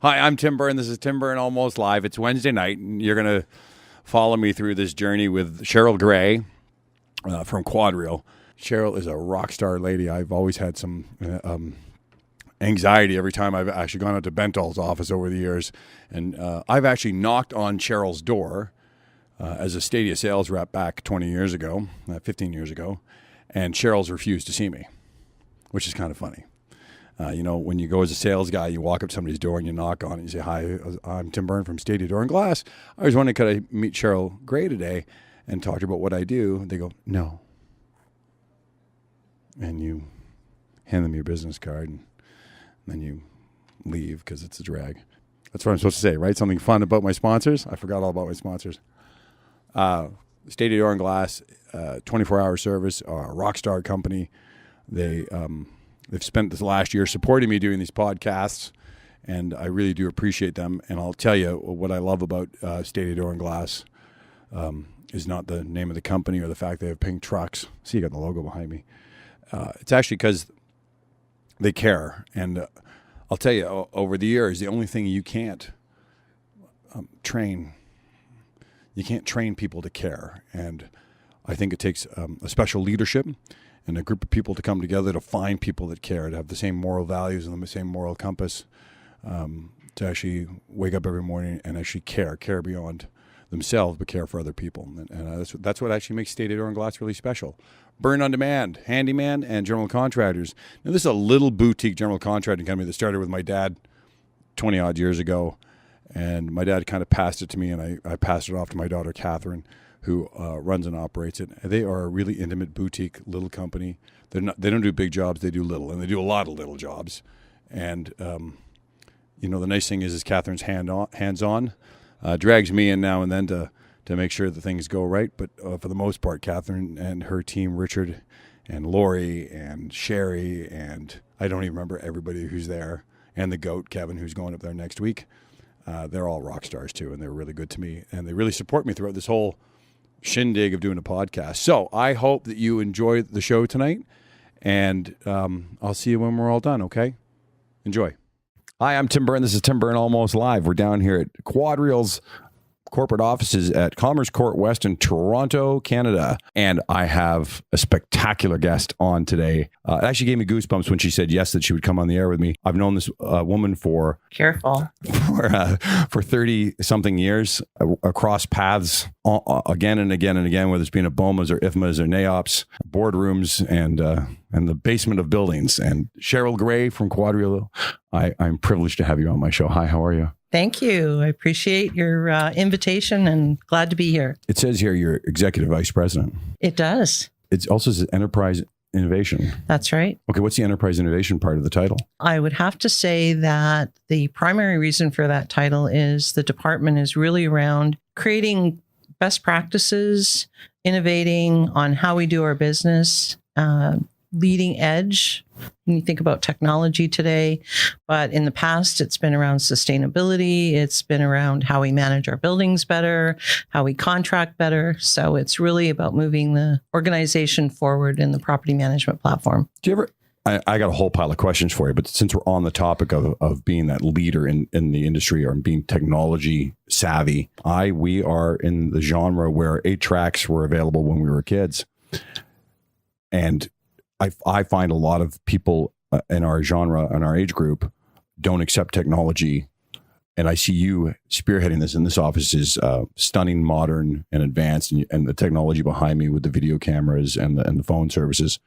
Hi, I'm Tim Byrne. This is Tim Byrne Almost Live. It's Wednesday night, and you're going to follow me through this journey with Cheryl Gray from QuadReal. Cheryl is a rock star lady. I've always had some anxiety every time I've actually gone out to Bentall's office over the years. And I've actually knocked on Cheryl's door as a Stadia sales rep back 15 years ago. And Cheryl's refused to see me, which is kind of funny. When you go as a sales guy, you walk up to somebody's door and you knock on it and you say, "Hi, I'm Tim Byrne from Stadia Door and Glass. I was wondering, could I meet Cheryl Gray today and talk to her about what I do?" They go, "No." And you hand them your business card and then you leave because it's a drag. That's what I'm supposed to say, right? Something fun about my sponsors? I forgot all about my sponsors. Stadia Door and Glass, 24-hour service, rock star company. They've spent this last year supporting me doing these podcasts, and I really do appreciate them. And I'll tell you what I love about Stadia Door and Glass is not the name of the company or the fact they have pink trucks. See, you got the logo behind me. It's actually because they care. And I'll tell you, over the years, the only thing you can't train people to care. And I think it takes a special leadership and a group of people to come together to find people that care, to have the same moral values and the same moral compass, to actually wake up every morning and actually care beyond themselves, but care for other people. And that's what actually makes Stadia Door and Glass really special. Burn on demand, handyman, and general contractors. Now, this is a little boutique general contracting company that started with my dad 20 odd years ago. And my dad kind of passed it to me, and I passed it off to my daughter, Catherine, who runs and operates it. They are a really intimate boutique little company. They don't do big jobs, they do little, and they do a lot of little jobs. And the nice thing is Catherine's hands-on, drags me in now and then to make sure that things go right. But for the most part, Catherine and her team, Richard and Lori and Sherry, and I don't even remember everybody who's there, and the goat, Kevin, who's going up there next week. They're all rock stars too, and they're really good to me, and they really support me throughout this whole shindig of doing a podcast. So I hope that you enjoy the show tonight, and I'll see you when we're all done, okay? Enjoy. Hi, I'm Tim Byrne. This is Tim Byrne Almost Live. We're down here at QuadReal's corporate offices at Commerce Court West in Toronto, Canada. And I have a spectacular guest on today. It actually gave me goosebumps when she said yes, that she would come on the air with me. I've known this woman for 30 something years, across paths again and again and again, whether it's been at BOMAs or IFMAs or NAOPs, boardrooms and the basement of buildings. And Cheryl Gray from QuadReal, I'm privileged to have you on my show. Hi, how are you? Thank you. I appreciate your invitation and glad to be here. It says here you're executive vice president. It does. It also says enterprise innovation. That's right. Okay, what's the enterprise innovation part of the title? I would have to say that the primary reason for that title is the department is really around creating best practices, innovating on how we do our business, leading edge when you think about technology today. But in the past, it's been around sustainability. It's been around how we manage our buildings better, how we contract better. So it's really about moving the organization forward in the property management platform. Do you ever, I got a whole pile of questions for you, but since we're on the topic of being that leader in the industry or being technology savvy, we are in the genre where 8-tracks were available when we were kids. And I find a lot of people in our genre and our age group don't accept technology. And I see you spearheading this, and this office is stunning, modern, and advanced, and the technology behind me with the video cameras and the phone services.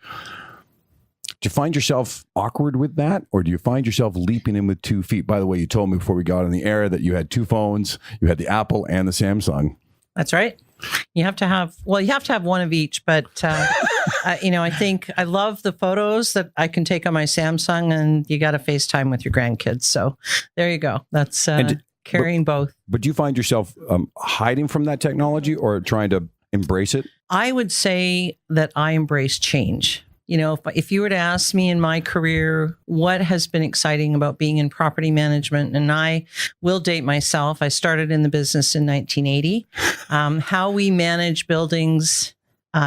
Do you find yourself awkward with that, or do you find yourself leaping in with 2 feet? By the way, you told me before we got on the air that you had 2 phones. You had the Apple and the Samsung. That's right. You have to have one of each, but I think I love the photos that I can take on my Samsung, and you got to FaceTime with your grandkids. So there you go. That's carrying both. But do you find yourself hiding from that technology or trying to embrace it? I would say that I embrace change. If you were to ask me in my career, what has been exciting about being in property management, and I will date myself, I started in the business in 1980, how we manage buildings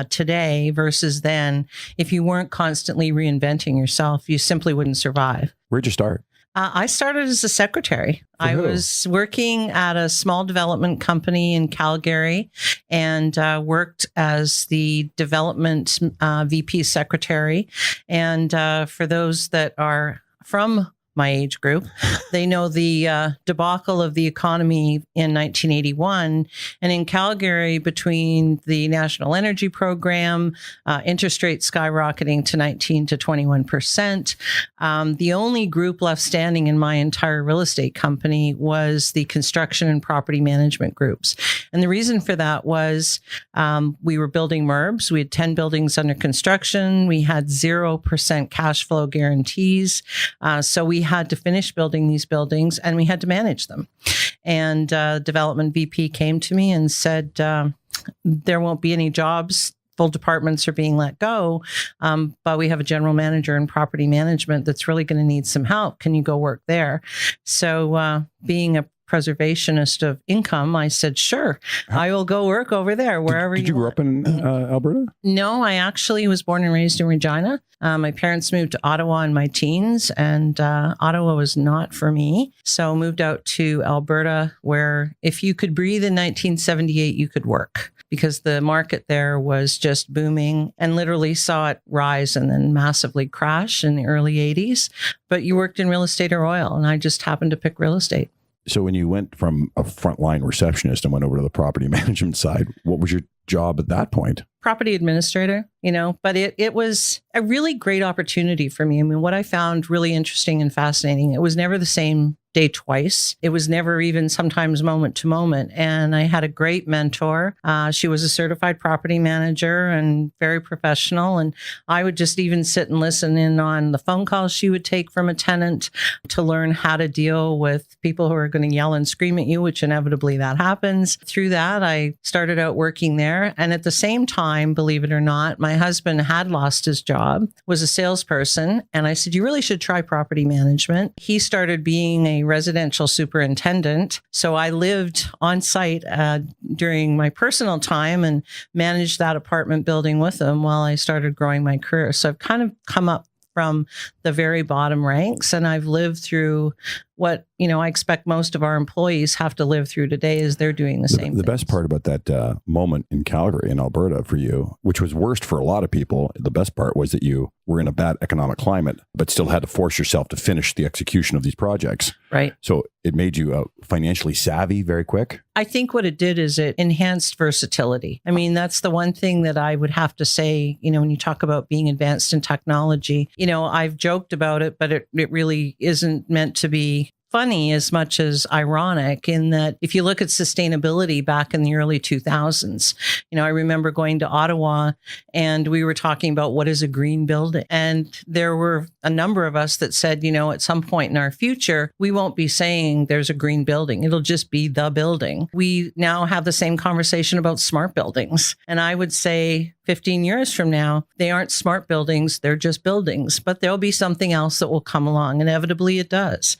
today versus then, if you weren't constantly reinventing yourself, you simply wouldn't survive. Where'd you start? I started as a secretary. I was working at a small development company in Calgary and worked as the development VP secretary. And for those that are from my age group, they know the debacle of the economy in 1981. And in Calgary, between the National Energy Program, interest rates skyrocketing to 19 to 21%, the only group left standing in my entire real estate company was the construction and property management groups. And the reason for that was we were building MURBs. We had 10 buildings under construction. We had 0% cash flow guarantees. So we had to finish building these buildings and we had to manage them. And development VP came to me and said, there won't be any jobs. Full departments are being let go, but we have a general manager in property management that's really going to need some help. Can you go work there? So being a preservationist of income, I said, sure, I will go work over there, wherever Did you grow up in Alberta? No, I actually was born and raised in Regina. My parents moved to Ottawa in my teens, and Ottawa was not for me. So moved out to Alberta, where if you could breathe in 1978, you could work, because the market there was just booming, and literally saw it rise and then massively crash in the early 80s. But you worked in real estate or oil, and I just happened to pick real estate. So when you went from a frontline receptionist and went over to the property management side, what was your job at that point? Property administrator, but it was a really great opportunity for me. I mean, what I found really interesting and fascinating, it was never the same day twice. It was never even sometimes moment to moment. And I had a great mentor. She was a certified property manager and very professional. And I would just even sit and listen in on the phone calls she would take from a tenant to learn how to deal with people who are going to yell and scream at you, which inevitably that happens. Through that, I started out working there. And at the same time, believe it or not, my husband had lost his job, was a salesperson. And I said, you really should try property management. He started being a residential superintendent. So I lived on site during my personal time and managed that apartment building with him while I started growing my career. So I've kind of come up from the very bottom ranks, and I've lived through what, I expect most of our employees have to live through today as they're doing the same. The best part about that moment in Calgary, in Alberta for you, which was worst for a lot of people, the best part was that you were in a bad economic climate, but still had to force yourself to finish the execution of these projects. Right. So it made you financially savvy very quick. I think what it did is it enhanced versatility. I mean, that's the one thing that I would have to say, when you talk about being advanced in technology, I've joked about it, but it really isn't meant to be funny as much as ironic, in that if you look at sustainability back in the early 2000s, I remember going to Ottawa and we were talking about what is a green building. And there were a number of us that said, at some point in our future, we won't be saying there's a green building. It'll just be the building. We now have the same conversation about smart buildings. And I would say 15 years from now, they aren't smart buildings, they're just buildings, but there'll be something else that will come along. Inevitably, it does.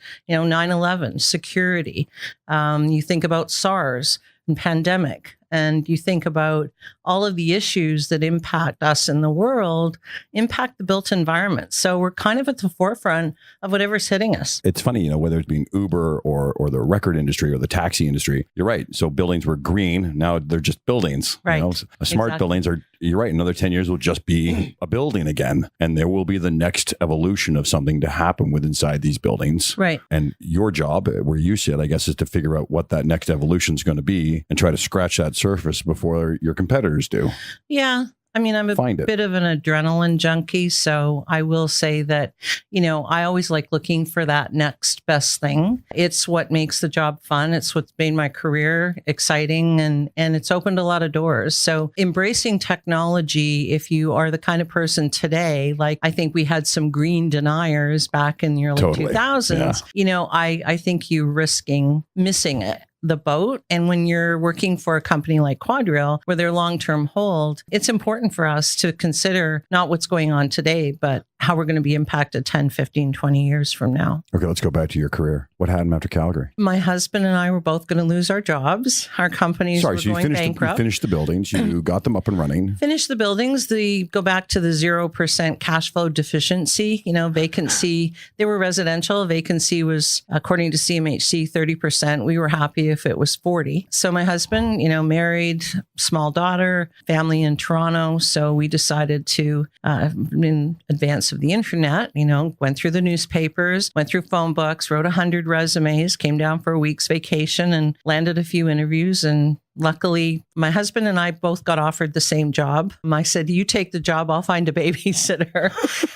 9/11, security. You think about SARS and pandemic, and you think about all of the issues that impact us in the world, impact the built environment. So we're kind of at the forefront of whatever's hitting us. It's funny, whether it's being Uber or the record industry or the taxi industry, you're right. So buildings were green. Now they're just buildings. Right. Smart buildings are, you're right. Another 10 years will just be a building again. And there will be the next evolution of something to happen with inside these buildings. Right. And your job, where you sit, I guess, is to figure out what that next evolution is going to be and try to scratch that surface before your competitors do. Yeah. I mean, I'm a bit of an adrenaline junkie. So I will say that, I always like looking for that next best thing. It's what makes the job fun. It's what's made my career exciting, and it's opened a lot of doors. So embracing technology, if you are the kind of person today, like I think we had some green deniers back in the early 2000s, I think you're risking missing it. The boat. And when you're working for a company like QuadReal, where they're long-term hold, it's important for us to consider not what's going on today, but how we're going to be impacted 10, 15, 20 years from now. Okay, let's go back to your career. What happened after Calgary? My husband and I were both going to lose our jobs. Our companies were going bankrupt. You finished the buildings. You got them up and running. Finished the buildings. Go back to the 0% cash flow deficiency, vacancy. They were residential. Vacancy was, according to CMHC, 30%. We were happy if it was 40. So my husband, married, small daughter, family in Toronto. So we decided to, in advance of the internet, went through the newspapers, went through phone books, wrote 100 resumes, came down for a week's vacation and landed a few interviews. And luckily, my husband and I both got offered the same job. I said, you take the job, I'll find a babysitter.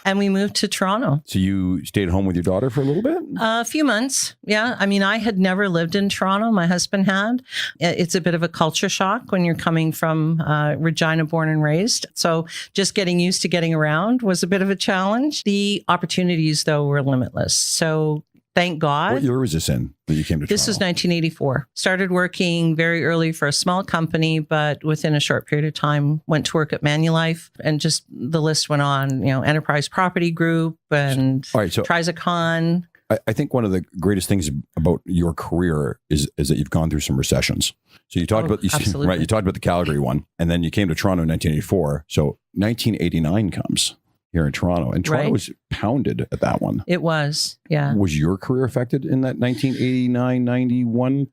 And we moved to Toronto. So you stayed home with your daughter for a little bit? A few months. Yeah. I mean, I had never lived in Toronto. My husband had. It's a bit of a culture shock when you're coming from Regina, born and raised. So just getting used to getting around was a bit of a challenge. The opportunities, though, were limitless. So thank God. What year was this in that you came to Toronto? This was 1984. Started working very early for a small company, but within a short period of time, went to work at Manulife, and just the list went on, Enterprise Property Group and Trizicon. I think one of the greatest things about your career is that you've gone through some recessions. So you talked about, you talked about the Calgary one, and then you came to Toronto in 1984. So 1989 comes here in Toronto. And Toronto was pounded at that one. It was, yeah. Was your career affected in that 1989-91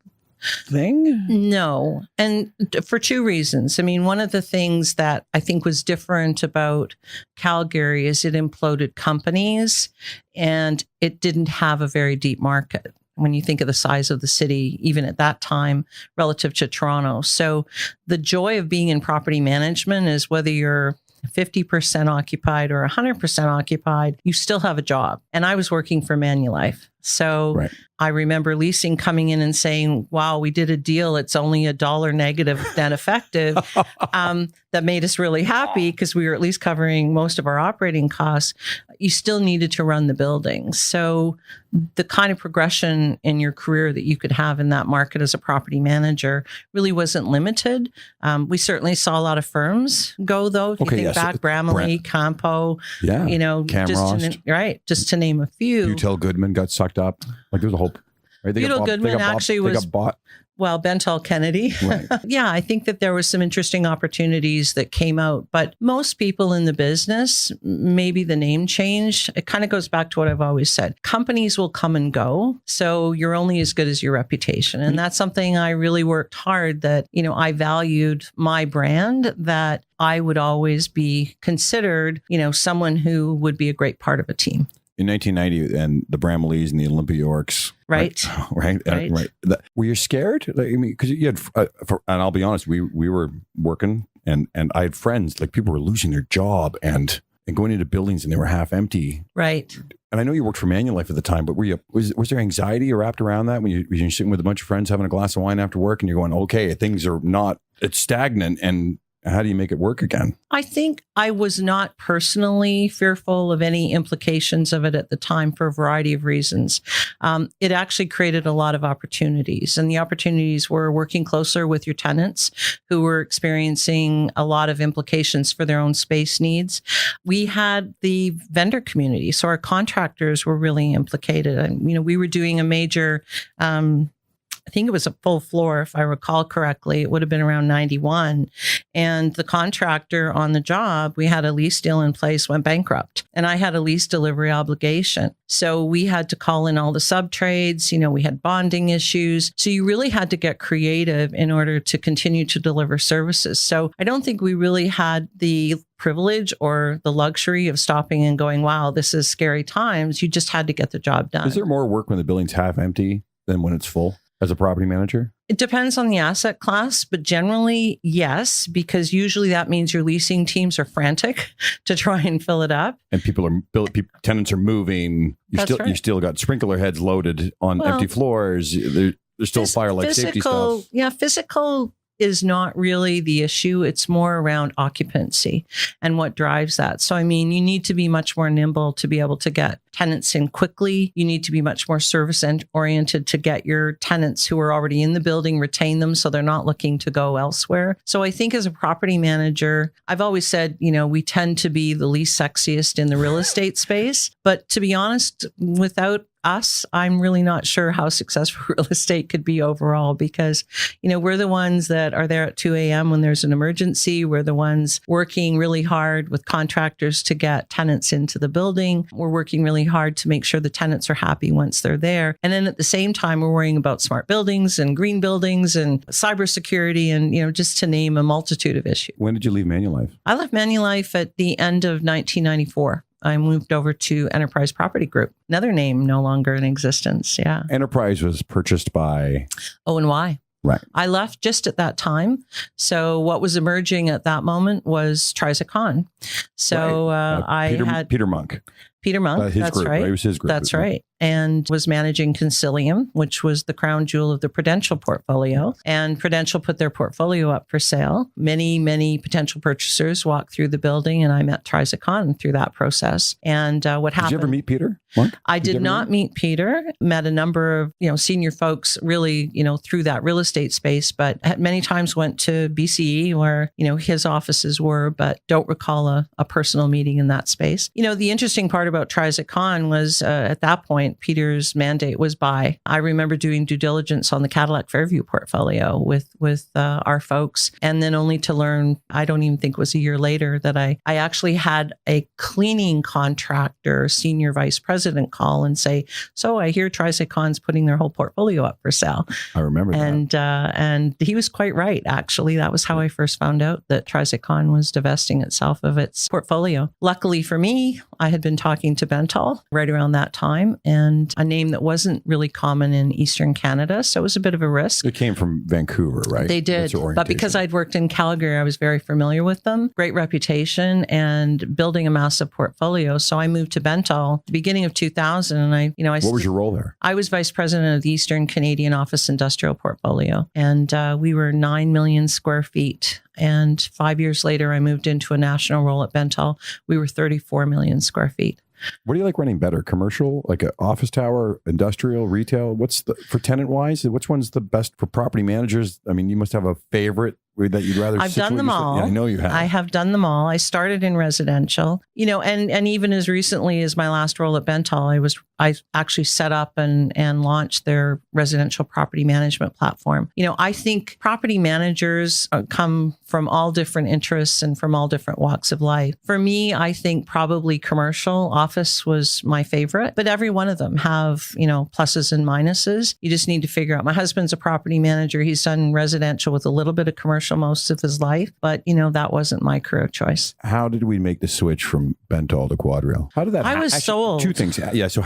thing? No. And for two reasons. I mean, one of the things that I think was different about Calgary is it imploded companies and it didn't have a very deep market when you think of the size of the city, even at that time, relative to Toronto. So the joy of being in property management is whether you're 50% occupied or 100% occupied, you still have a job. And I was working for Manulife. So I remember leasing coming in and saying, wow, we did a deal. It's only $1 negative net effective. That made us really happy because we were at least covering most of our operating costs. You still needed to run the building. So the kind of progression in your career that you could have in that market as a property manager really wasn't limited. We certainly saw a lot of firms go, though. If you think back, Bramley, Campo, just to name a few. Utel Goodman got sucked up. Like there's a whole... Utel Goodman actually was... Well, Bentall Kennedy. Right. Yeah, I think that there was some interesting opportunities that came out. But most people in the business, maybe the name change, it kind of goes back to what I've always said. Companies will come and go. So you're only as good as your reputation. And that's something I really worked hard that, I valued my brand, that I would always be considered, someone who would be a great part of a team. In 1990, and the Bramleys and the Olympia Yorks, right. Were you scared? Because you had, and I'll be honest, we were working, and I had friends, like people were losing their job and going into buildings and they were half empty. Right. And I know you worked for Manulife at the time, but was there anxiety wrapped around that when you're sitting with a bunch of friends having a glass of wine after work and you're going, okay, things are not, it's stagnant, and how do you make it work again? I think I was not personally fearful of any implications of it at the time for a variety of reasons. It actually created a lot of opportunities, and the opportunities were working closer with your tenants who were experiencing a lot of implications for their own space needs. We had the vendor community, so our contractors were really implicated. And, we were doing a major, I think it was a full floor, if I recall correctly. It would have been around 91. And the contractor on the job, we had a lease deal in place, went bankrupt. And I had a lease delivery obligation. So we had to call in all the sub-trades. We had bonding issues. So you really had to get creative in order to continue to deliver services. So I don't think we really had the privilege or the luxury of stopping and going, wow, this is scary times. You just had to get the job done. Is there more work when the building's half empty than when it's full? As a property manager? It depends on the asset class, but generally, yes, because usually that means your leasing teams are frantic to try and fill it up. And tenants are moving. You still got sprinkler heads loaded on empty floors. There's still fire-like safety stuff. Yeah, physical is not really the issue. It's more around occupancy and what drives that. So, I mean, you need to be much more nimble to be able to get tenants in quickly. You need to be much more service oriented to get your tenants who are already in the building, retain them so they're not looking to go elsewhere. So I think as a property manager, I've always said, we tend to be the least sexiest in the real estate space. But to be honest, without us, I'm really not sure how successful real estate could be overall because, we're the ones that are there at 2 a.m. when there's an emergency. We're the ones working really hard with contractors to get tenants into the building. We're working really hard to make sure the tenants are happy once they're there. And then at the same time, we're worrying about smart buildings and green buildings and cybersecurity and, just to name a multitude of issues. When did you leave Manulife? I left Manulife at the end of 1994. I moved over to Enterprise Property Group, another name no longer in existence. Yeah. Enterprise was purchased by O&Y. Right. I left just at that time. So what was emerging at that moment was Trizicon. So I had Peter Monk. Peter Monk. His that's group, right. It was his group. That's right. And was managing Consilium, which was the crown jewel of the Prudential portfolio. And Prudential put their portfolio up for sale. Many, many potential purchasers walked through the building, and I met Trizicon through that process. And what happened? Did you ever meet Peter Monk? I did not meet Peter. Met a number of senior folks really through that real estate space, but many times went to BCE where his offices were, but don't recall a personal meeting in that space. The interesting part about Trizicon was at that point, Peter's mandate was buy. I remember doing due diligence on the Cadillac Fairview portfolio with our folks, and then only to learn, I don't even think it was a year later, that I actually had a cleaning contractor senior vice president call and say, "So I hear Trizicon's putting their whole portfolio up for sale." I remember that. And he was quite right. Actually, that was how I first found out that Trizicon was divesting itself of its portfolio. Luckily for me, I had been talking to Bentall right around that time, and a name that wasn't really common in Eastern Canada. So it was a bit of a risk. It came from Vancouver, right? They did. But because I'd worked in Calgary, I was very familiar with them. Great reputation and building a massive portfolio. So I moved to Bentall at the beginning of 2000. And what was your role there? I was vice president of the Eastern Canadian Office Industrial Portfolio. And we were 9 million square feet. And 5 years later, I moved into a national role at Bentall. We were 34 million square feet. What do you like running better? Commercial, like an office tower, industrial, retail? For tenant wise, which one's the best for property managers? I mean, you must have a favorite that you'd rather. I've done them all. Yeah, I know you have. I have done them all. I started in residential, and even as recently as my last role at Bentall, I actually set up and launched their residential property management platform. I think property managers come from all different interests and from all different walks of life. For me, I think probably commercial office was my favorite, but every one of them have, pluses and minuses. You just need to figure out. My husband's a property manager. He's done residential with a little bit of commercial most of his life, but that wasn't my career choice. How did we make the switch from Bentall to QuadReal? How did that happen? I was sold. Two things. Yeah. So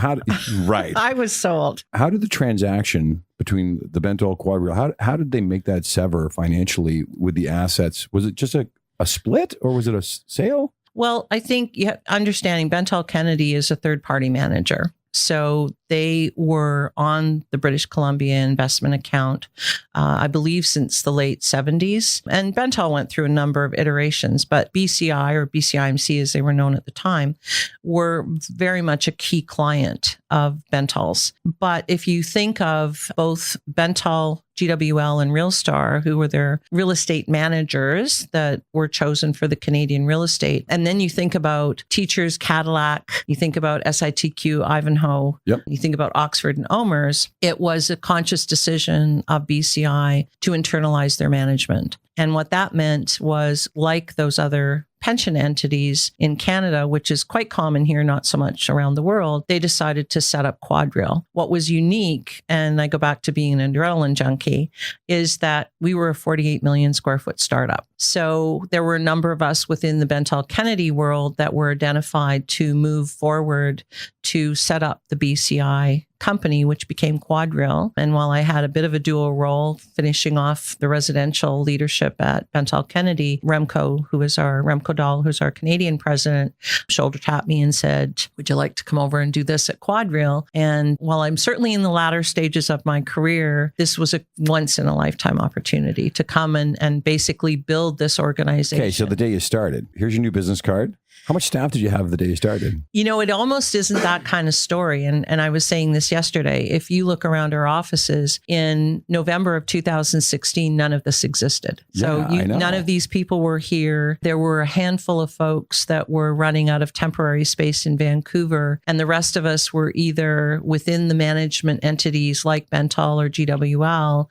right. I was sold. How did the transaction between the Bentall QuadReal, how did they make that sever financially with the assets? Was it just a split or was it a sale? Well, I think understanding Bentall Kennedy is a third party manager. So they were on the British Columbia investment account, I believe, since the late 70s. And Bentall went through a number of iterations, but BCI or BCIMC, as they were known at the time, were very much a key client of Bentall's. But if you think of both Bentall, GWL, and RealStar, who were their real estate managers that were chosen for the Canadian real estate, and then you think about Teachers, Cadillac, you think about SITQ, Ivanhoe, yep. You think about Oxford and Omers, it was a conscious decision of BCI to internalize their management. And what that meant was, like those other pension entities in Canada, which is quite common here, not so much around the world, they decided to set up QuadReal. What was unique, and I go back to being an adrenaline junkie, is that we were a 48 million square foot startup. So there were a number of us within the Bentall Kennedy world that were identified to move forward to set up the BCI company, which became QuadReal. And while I had a bit of a dual role finishing off the residential leadership at Bentall Kennedy, Remco Dahl, who's our Canadian president, shoulder tapped me and said, would you like to come over and do this at QuadReal? And while I'm certainly in the latter stages of my career, this was a once in a lifetime opportunity to come and basically build this organization. Okay, so the day you started, here's your new business card. How much staff did you have the day you started? It almost isn't that kind of story. And I was saying this yesterday. If you look around our offices in November of 2016, none of this existed. So none of these people were here. There were a handful of folks that were running out of temporary space in Vancouver. And the rest of us were either within the management entities like Bentall or GWL,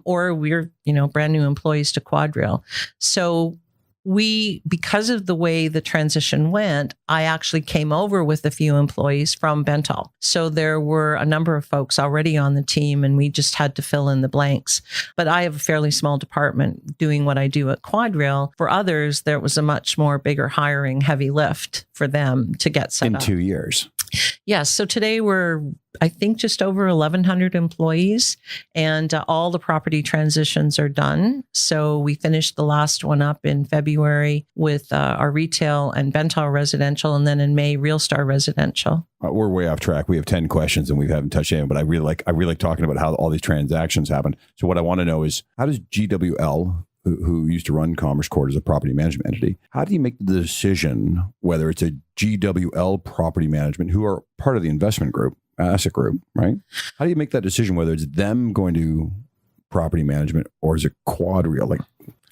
or we're, brand new employees to QuadReal. So because of the way the transition went, I actually came over with a few employees from Bentall. So there were a number of folks already on the team, and we just had to fill in the blanks. But I have a fairly small department doing what I do at QuadReal. For others, there was a much more bigger hiring heavy lift for them to get set up. In 2 years. Yes. So today we're, I think, just over 1,100 employees, and all the property transitions are done. So we finished the last one up in February with our retail and Bentall residential, and then in May, RealStar residential. We're way off track. We have 10 questions and we haven't touched any, but I really like talking about how all these transactions happen. So what I want to know is, how does GWL, who used to run Commerce Court as a property management entity, how do you make the decision whether it's a GWL property management, who are part of the investment group, asset group, right? How do you make that decision whether it's them going to property management or is it QuadReal?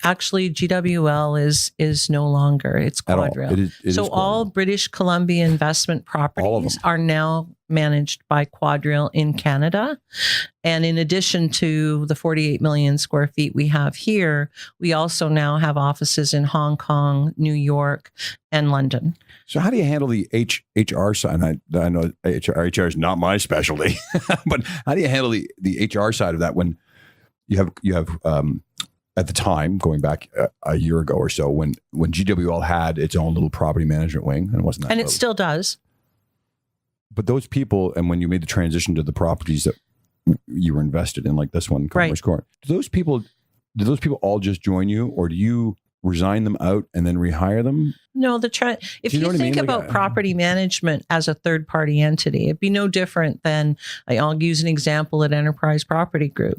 Actually, GWL is no longer. It's QuadReal. So all British Columbia investment properties are now managed by QuadReal in Canada. And in addition to the 48 million square feet we have here, we also now have offices in Hong Kong, New York, and London. So how do you handle the HR side? And I know HR is not my specialty, but how do you handle the HR side of that when you have at the time, going back a year ago or so, when GWL had its own little property management wing, and it wasn't that, and it still does. But those people, and when you made the transition to the properties that you were invested in, like this one, Commerce Court, did those people all just join you, or do you resign them out and then rehire them? No, if you think about property management as a third-party entity, it'd be no different than, I'll use an example at Enterprise Property Group.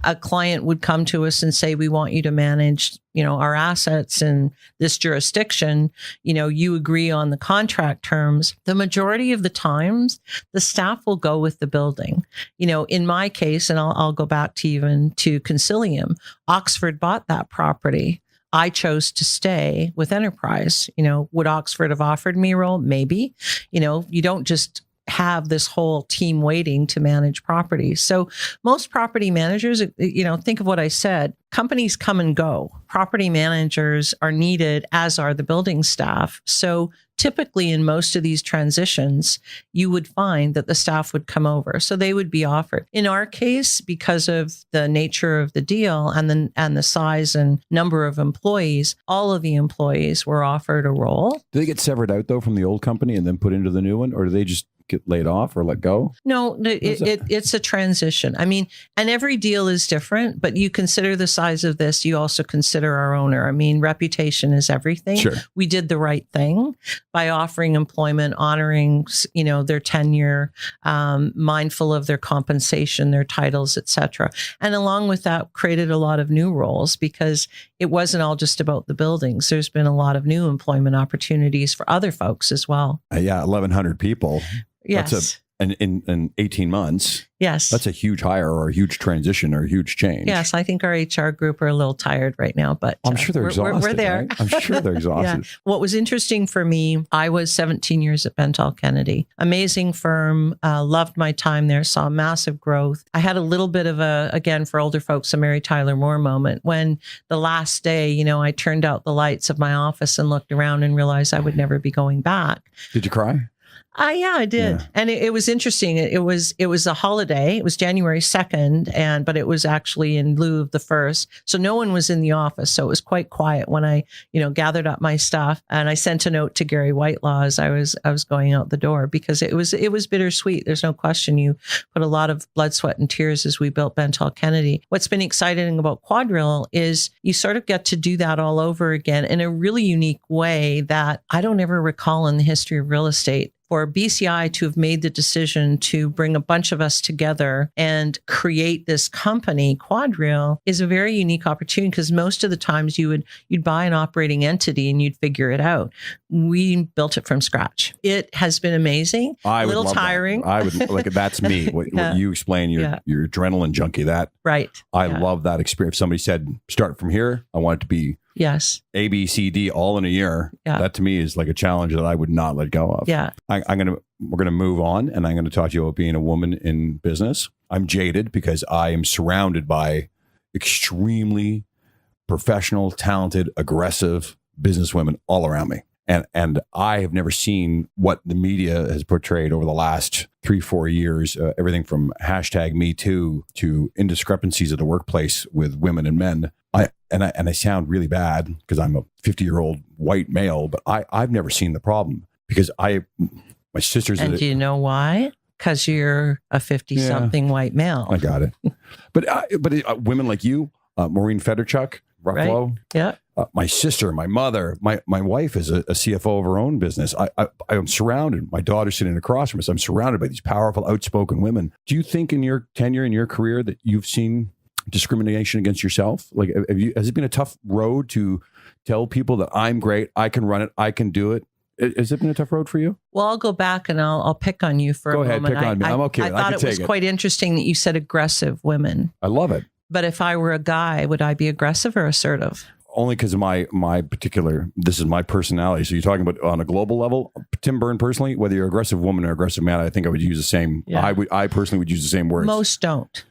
A client would come to us and say, we want you to manage, our assets in this jurisdiction. You agree on the contract terms. The majority of the times, the staff will go with the building. In my case, and I'll go back to even to Concilium, Oxford bought that property. I chose to stay with Enterprise. Would Oxford have offered me a role? Maybe. You don't just have this whole team waiting to manage properties. So most property managers, think of what I said, companies come and go. Property managers are needed, as are the building staff. So typically in most of these transitions, you would find that the staff would come over. So they would be offered. In our case, because of the nature of the deal and the size and number of employees, all of the employees were offered a role. Do they get severed out, though, from the old company and then put into the new one? Or do they just get laid off or let go? No, it's a transition. And every deal is different, but you consider the size of this. You also consider our owner. Reputation is everything. Sure. We did the right thing by offering employment, honoring, their tenure, mindful of their compensation, their titles, etc. And along with that, created a lot of new roles because it wasn't all just about the buildings. There's been a lot of new employment opportunities for other folks as well. 1,100 people. Yes. In 18 months. Yes. That's a huge hire or a huge transition or a huge change. Yes. I think our HR group are a little tired right now, but I'm sure they're exhausted. We're there. Right? I'm sure they're exhausted. Yeah. What was interesting for me, I was 17 years at Bentall Kennedy. Amazing firm. Loved my time there. Saw massive growth. I had a little bit of again, for older folks, a Mary Tyler Moore moment when the last day, I turned out the lights of my office and looked around and realized I would never be going back. Did you cry? Yeah, I did. Yeah. And it was interesting. It was a holiday. It was January 2nd, but it was actually in lieu of the 1st. So no one was in the office. So it was quite quiet when I, gathered up my stuff, and I sent a note to Gary Whitelaw as I was going out the door, because it was bittersweet. There's no question. You put a lot of blood, sweat, and tears as we built Bentall Kennedy. What's been exciting about QuadReal is you sort of get to do that all over again in a really unique way that I don't ever recall in the history of real estate. For BCI to have made the decision to bring a bunch of us together and create this company, QuadReal, is a very unique opportunity, because most of the times you'd buy an operating entity and you'd figure it out. We built it from scratch. It has been amazing. A little tiring. That. I would like that's me. What you explain, your adrenaline junkie. That right. I love that experience. If somebody said start from here, I want it to be. Yes. A, B, C, D, all in a year. Yeah. That to me is like a challenge that I would not let go of. Yeah. We're gonna move on, and I'm gonna talk to you about being a woman in business. I'm jaded because I am surrounded by extremely professional, talented, aggressive businesswomen all around me. And I have never seen what the media has portrayed over the last 3-4 years, everything from #MeToo to indiscrepancies at the workplace with women and men. I sound really bad because I'm a 50-year-old white male, but I've never seen the problem, because my sisters. And do you know why? Because you're a 50-something white male. I got it. But women like you, Maureen Federchuk, Ruffalo. Right. Yeah. My sister, my mother, my wife is a CFO of her own business. I'm surrounded. My daughter's sitting across from us. I'm surrounded by these powerful, outspoken women. Do you think in your tenure, in your career, that you've seen discrimination against yourself? Like, has it been a tough road to tell people that I'm great, I can run it, I can do it? Has it been a tough road for you? Well, I'll go back and I'll pick on you for a moment. Go ahead, pick on me. I'm okay. I thought it was quite interesting that you said aggressive women. I love it. But if I were a guy, would I be aggressive or assertive? Only because of my particular, this is my personality. So you're talking about on a global level. Tim Byrne, personally, whether you're an aggressive woman or aggressive man, I think I would use the same. Yeah. I personally would use the same words. Most don't.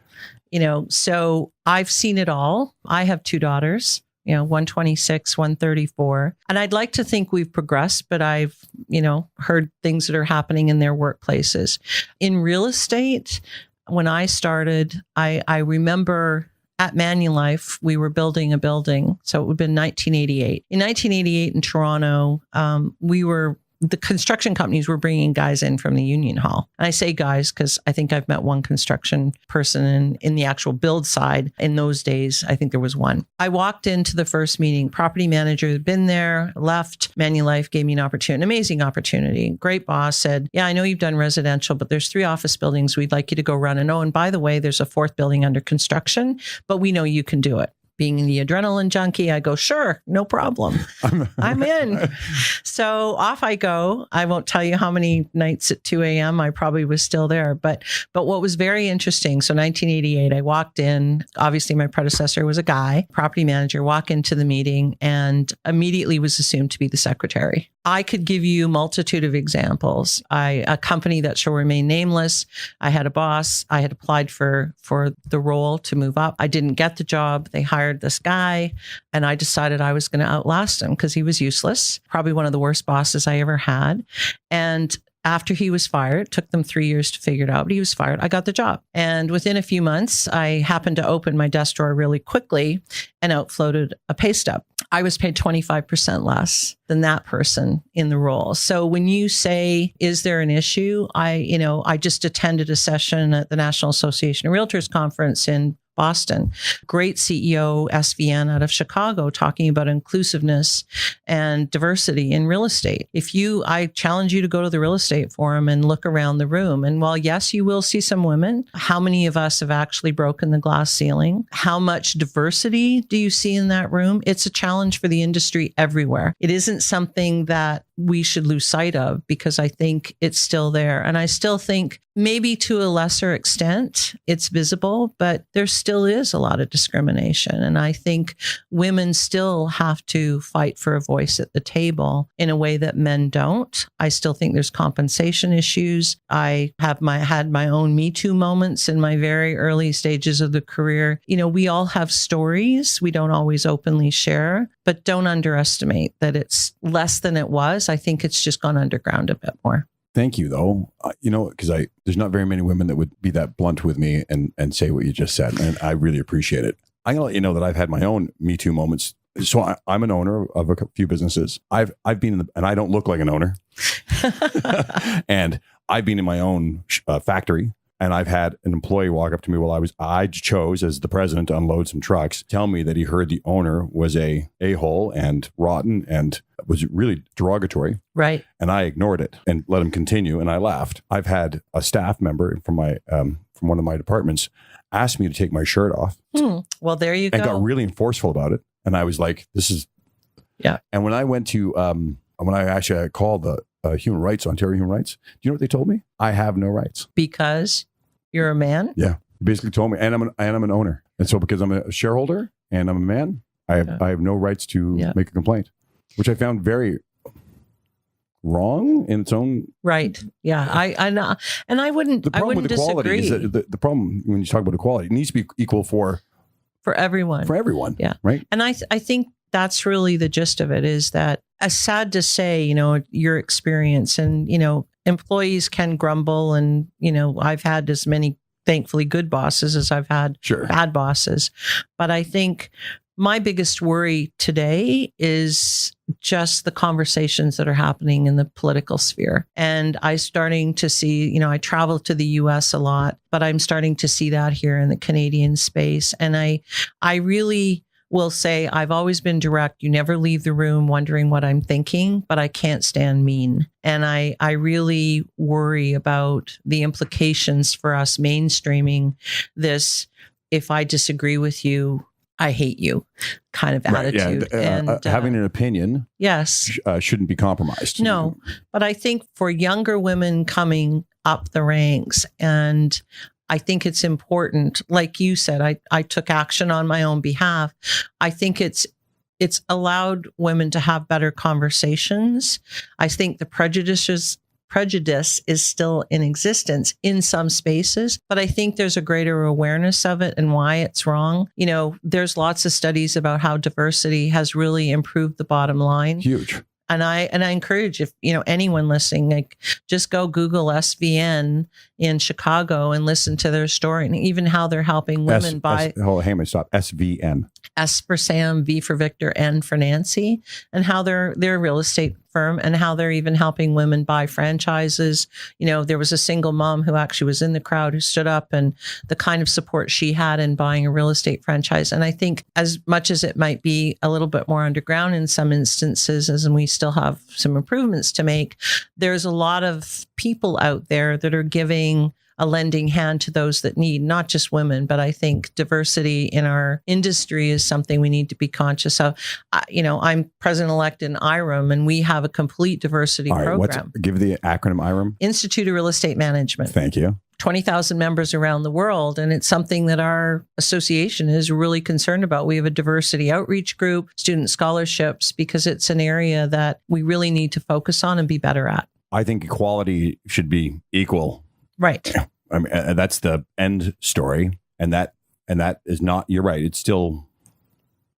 So I've seen it all. I have 2 daughters, 126, 134. And I'd like to think we've progressed, but I've, heard things that are happening in their workplaces. In real estate, when I started, I remember at Manulife, we were building a building. So it would have been 1988. In 1988 in Toronto, the construction companies were bringing guys in from the Union Hall. And I say guys because I think I've met one construction person in the actual build side. In those days, I think there was one. I walked into the first meeting. Property manager had been there, left. Manulife gave me an amazing opportunity. Great boss said, yeah, I know you've done residential, but there's 3 office buildings we'd like you to go run. And by the way, there's a 4th building under construction, but we know you can do it. Being the adrenaline junkie, I go, sure, no problem. I'm in. So off I go. I won't tell you how many nights at 2 a.m. I probably was still there. But what was very interesting, so 1988, I walked in. Obviously, my predecessor was a guy, property manager, walk into the meeting and immediately was assumed to be the secretary. I could give you a multitude of examples. A company that shall remain nameless. I had a boss. I had applied for the role to move up. I didn't get the job. They hired this guy, and I decided I was going to outlast him because he was useless. Probably one of the worst bosses I ever had. And after he was fired, it took them 3 years to figure it out, but he was fired. I got the job. And within a few months, I happened to open my desk drawer really quickly and outfloated a pay stub. I was paid 25% less than that person in the role. So when you say, is there an issue? I just attended a session at the National Association of Realtors conference in Boston. Great CEO, SVN out of Chicago, talking about inclusiveness and diversity in real estate. I challenge you to go to the real estate forum and look around the room. And while yes, you will see some women, how many of us have actually broken the glass ceiling? How much diversity do you see in that room? It's a challenge for the industry everywhere. It isn't something that we should lose sight of because I think it's still there. And I still think maybe to a lesser extent it's visible, but there still is a lot of discrimination. And I think women still have to fight for a voice at the table in a way that men don't. I still think there's compensation issues. I had my own Me Too moments in my very early stages of the career. We all have stories we don't always openly share, but don't underestimate that it's less than it was. I think it's just gone underground a bit more. Thank you, though. Because there's not very many women that would be that blunt with me and say what you just said, and I really appreciate it. I'm gonna let you know that I've had my own Me Too moments. So I'm an owner of a few businesses. I've been and I don't look like an owner, and I've been in my own factory. And I've had an employee walk up to me while I chose as the president to unload some trucks, tell me that he heard the owner was a-hole and rotten and was really derogatory. Right. And I ignored it and let him continue. And I laughed. I've had a staff member from one of my departments ask me to take my shirt off. Well, there you go. And got really forceful about it. And I was like, this is. Yeah. And when I went to, when I called the Human Rights, Ontario Human Rights, do you know what they told me? I have no rights. Because you're a man? Yeah. They basically told me, and I'm an owner. And so because I'm a shareholder and I'm a man, I have no rights to make a complaint, which I found very wrong in its own. Right. Yeah. I know. And I wouldn't equality disagree. is that the problem when you talk about equality, it needs to be equal for everyone. For everyone. Yeah. Right. And I think that's really the gist of it, is that, as sad to say, your experience, and, employees can grumble, and, I've had as many, thankfully, good bosses as I've had bad bosses. But I think my biggest worry today is just the conversations that are happening in the political sphere. And I'm starting to see, I travel to the US a lot, but I'm starting to see that here in the Canadian space. And I really will say, I've always been direct. You never leave the room wondering what I'm thinking, but I can't stand mean. And I really worry about the implications for us mainstreaming this, if I disagree with you, I hate you kind of attitude. Yeah. And having an opinion shouldn't be compromised. No, but I think for younger women coming up the ranks, and I think it's important, like you said, I took action on my own behalf. I think it's allowed women to have better conversations. I think the prejudice is still in existence in some spaces, but I think there's a greater awareness of it and why it's wrong. There's lots of studies about how diversity has really improved the bottom line. Huge. And I encourage, if anyone listening, just go Google SVN in Chicago and listen to their story, and even how they're helping women buy. Stop. SVN. S for Sam, V for Victor, N for Nancy, and how they're a real estate firm, and how they're even helping women buy franchises. There was a single mom who actually was in the crowd who stood up, and the kind of support she had in buying a real estate franchise. And I think, as much as it might be a little bit more underground in some instances, and we still have some improvements to make, there's a lot of people out there that are giving a lending hand to those that need, not just women, but I think diversity in our industry is something we need to be conscious of. I'm president-elect in IREM, and we have a complete diversity program. Give the acronym IREM. Institute of Real Estate Management. Thank you. 20,000 members around the world. And it's something that our association is really concerned about. We have a diversity outreach group, student scholarships, because it's an area that we really need to focus on and be better at. I think equality should be equal. Right. I mean, that's the end story. And that is not, you're right. It's still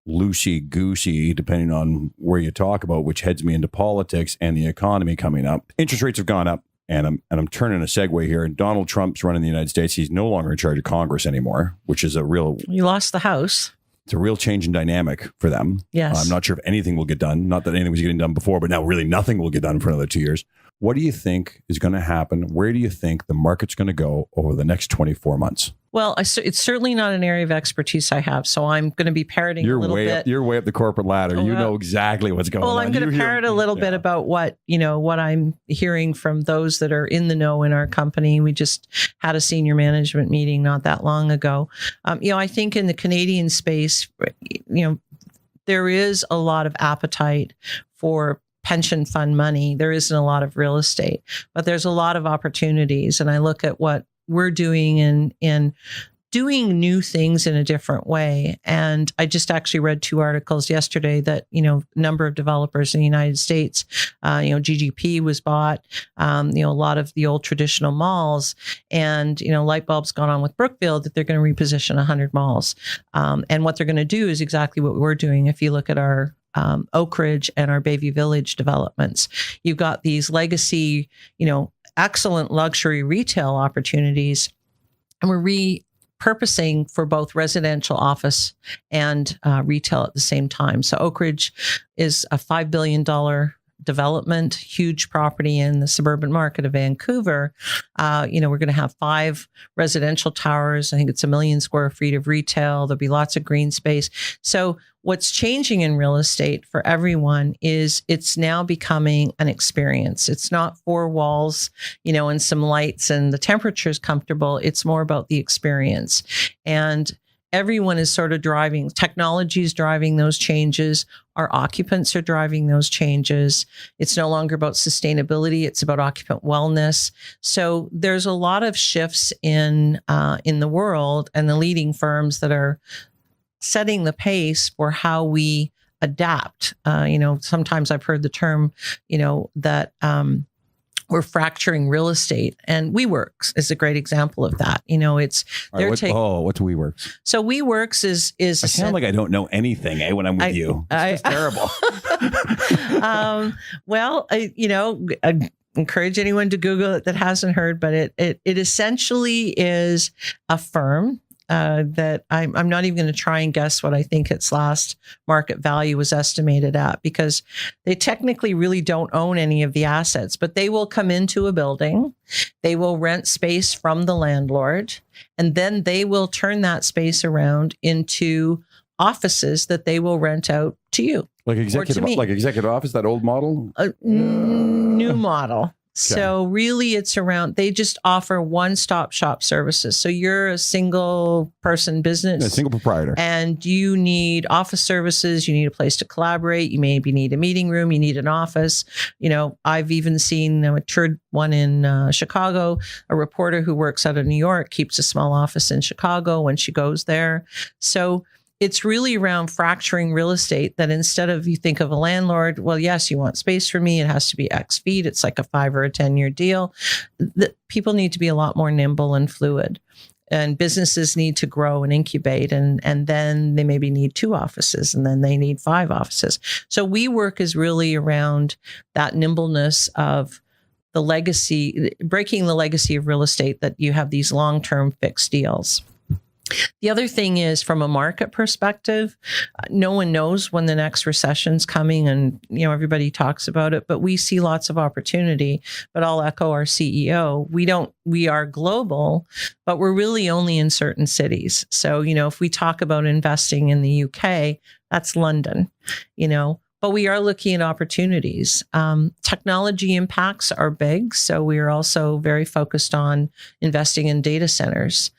loosey-goosey, depending on where you talk about, which heads me into politics and the economy coming up. Interest rates have gone up. And I'm turning a segue here. And Donald Trump's running the United States. He's no longer in charge of Congress anymore, which is You lost the House. It's a real change in dynamic for them. Yes. I'm not sure if anything will get done. Not that anything was getting done before, but now really nothing will get done for another 2 years. What do you think is going to happen? Where do you think the market's going to go over the next 24 months? Well, it's certainly not an area of expertise I have, so I'm going to be parroting a little bit. You're way up the corporate ladder. You know exactly what's going on. Well, I'm going to parrot a little bit about what I'm hearing from those that are in the know in our company. We just had a senior management meeting not that long ago. I think in the Canadian space, there is a lot of appetite for pension fund money. There isn't a lot of real estate, but there's a lot of opportunities. And I look at what we're doing in doing new things in a different way. And I just actually read 2 articles yesterday that, number of developers in the United States, GGP was bought, a lot of the old traditional malls, and, light bulbs gone on with Brookfield that they're going to reposition 100 malls. And what they're going to do is exactly what we're doing. If you look at our Oak Ridge and our Bayview Village developments, you've got these legacy, excellent luxury retail opportunities, and we're repurposing for both residential, office, and retail at the same time. So Oak Ridge is a $5 billion development, huge property in the suburban market of Vancouver. We're going to have 5 residential towers. I think it's 1 million square feet of retail. There'll be lots of green space. So what's changing in real estate for everyone is it's now becoming an experience. It's not 4 walls, and some lights and the temperature is comfortable. It's more about the experience. And everyone is sort of driving, technology is driving those changes. Our occupants are driving those changes. It's no longer about sustainability. It's about occupant wellness. So there's a lot of shifts in the world, and the leading firms that are setting the pace for how we adapt. Sometimes I've heard the term, that we're fracturing real estate, and WeWorks is a great example of that. It's what's WeWorks? So WeWorks is I sound like I don't know anything when I'm with you. It's terrible. I encourage anyone to Google it that hasn't heard, but it essentially is a firm that I'm not even going to try and guess what I think its last market value was estimated at, because they technically really don't own any of the assets, but they will come into a building, they will rent space from the landlord, and then they will turn that space around into offices that they will rent out to you. Like executive office, that old model? New model. So really it's around, they just offer one-stop shop services. So you're a single person business. A single proprietor. And you need office services. You need a place to collaborate. You maybe need a meeting room. You need an office. I've even seen a toured one in Chicago. A reporter who works out of New York keeps a small office in Chicago when she goes there. So it's really around fracturing real estate, that instead of, you think of a landlord, well, yes, you want space for me. It has to be X feet. It's like a 5 or a 10-year deal. People need to be a lot more nimble and fluid, and businesses need to grow and incubate. And then they maybe need 2 offices, and then they need 5 offices. So WeWork is really around that nimbleness of the legacy, breaking the legacy of real estate, that you have these long-term fixed deals. The other thing is, from a market perspective, no one knows when the next recession's coming, and everybody talks about it, but we see lots of opportunity. But I'll echo our CEO. We are global, but we're really only in certain cities. So, if we talk about investing in the UK, that's London, but we are looking at opportunities. Technology impacts are big, so we are also very focused on investing in data centers.